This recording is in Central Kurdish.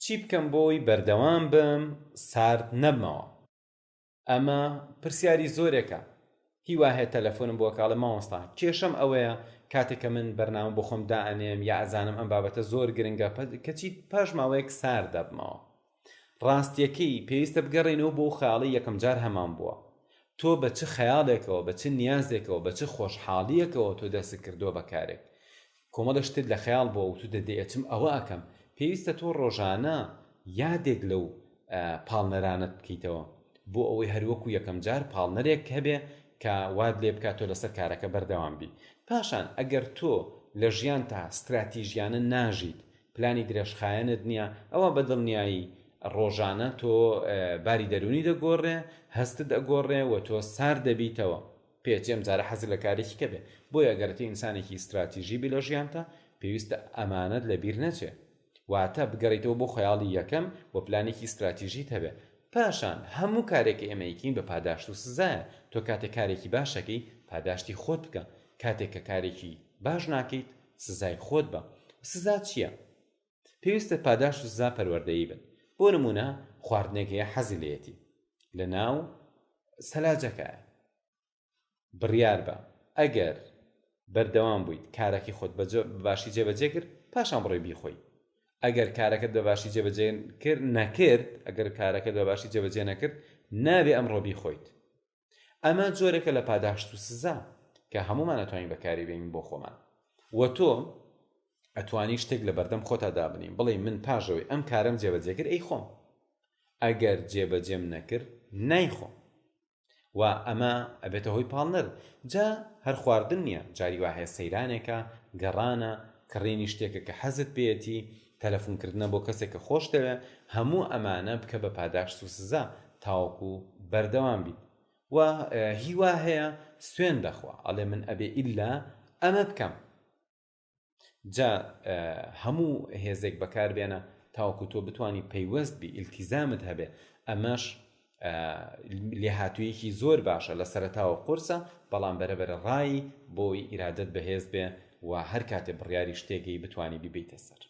چی بکەم بۆی بەردەوام بم سارد نەبمەوە. ئەمە پرسیاری زۆرێکە. هیوا هەیە تەلەفۆنم بۆ کاڵە مامۆستا کێشەم ئەوەیە کاتێک کە من بەرنامە بۆ خۆم دائەنێم یا ئەزانم ئەم بابەتە زۆر گرنگە کەچی پاش ماوەیەک سارد دەبمەوە. ڕاستیەکەی پێویستە بگەڕێنەوە بۆ خەیاڵی یەکەم جار هەمان بووە. تۆ بە چ خەیاڵێکەوە بە چ نیازێکەوە بە چ خۆشحاڵیەکەوە تۆ دەست کردووە بە کارێک کۆمەڵە شتت لە خەیاڵ بۆ و تو دەدەیەچم ئەوە ئەکەم. پێویستە تۆ ڕۆژانە یادێک لەو پاڵنەرانت بکەیتەوە بۆ ئەوەی هەروەکو یەکەم جار پاڵنەرێک هەبێ کە واد لێ بکات تۆ لەسەر کارەکە بەردەوام بی. پاشان ئەگەر تۆ لە ژیان تا استراتیژیانە ناژیت پلانی درێژخایەنت نییە ئەوە بەدڵنیایی ڕۆژانە تۆ باری دەرونی دەگۆڕێ هەستت دەگۆڕێ و تۆ سار دەبیتەوە. پێچێم جارە حەزت لە کارێکی کە بێ بۆیە ئەگەرتە ئینسانێکی استراتیژی بی لە ژیانتە پێویستە ئەمانەت لەبیر نەچێ واتە بگەڕیتەوە بۆ خەیاڵی یەکەم و پلانێکی استراتیژیت هەبێ. پاشان هەموو کارێکی ئێمەیکین بە پاداشت و سزایە. تۆ کاتێک کارێکی باشەکەی پاداشتی خۆت بکە کاتێک کە کارێکی باش ناکەیت سزای خۆت بە. سزا چییە؟ پێویستە پاداشت و سزا پەروەردەیی بن. بۆ نمونە خواردنێکەیە حەزی لێتی لە ناو سەلاجەکەیە بڕیار بە ئەگەر بەردەوام بوویت کارێکی خۆت باشی جێبەجێ کرد پاشان بڕۆی بیخۆی. ئەگەر کارەکەت بە باشی جێبەجێ نەکرد ئەگەر کارەکەت بە باشی جێبەجێ نەکرد نابێ ئەمڕۆ بیخۆیت. ئەمە جۆرێکە لە پاداشت و سزا کە هەمومان ئەتوانین بەکاری بێنین بۆ خۆمان. و تۆ ئەتوانی شتێک لە بەردەم خۆتا دابنین بڵێ من پاژەوەی ئەم کارم جێبەجێ کرد ئەی خۆم ئەگەر جێبەجێم نەکرد نایخۆم و ئەمە ئەبێتە هۆی پاڵنەر. جا هەر خواردن نییە جاری وا هەیە سەیرانێکە گەڕانە کڕێنی شتێکە کە حەزت پێیەتی تەلەفۆنکردنە بۆ کەسێک کە خۆش دەوێت هەموو ئەمانە بکە بە پاداشت و سزا تاوەکو بەردەوام بیت. و هیوا هەیە سوێن دەخوا ئەڵێ من ئەبێ ئیلا ئەمە بکەم. جا هەموو هێزێک بەکاربێنە تاوەکو تۆ بتانی پەیوەست بی ئیلتیزامت هەبێ. ئەمەش لێهاتوویەکی زۆر باشە لە سەرەتاوە قورسە بەڵام بەرەبەرە ڕایی بۆی ئیرادەت بەهێز بێ و هەر کاتێ بڕیاری شتێکی بتانی بیبیتە سەر.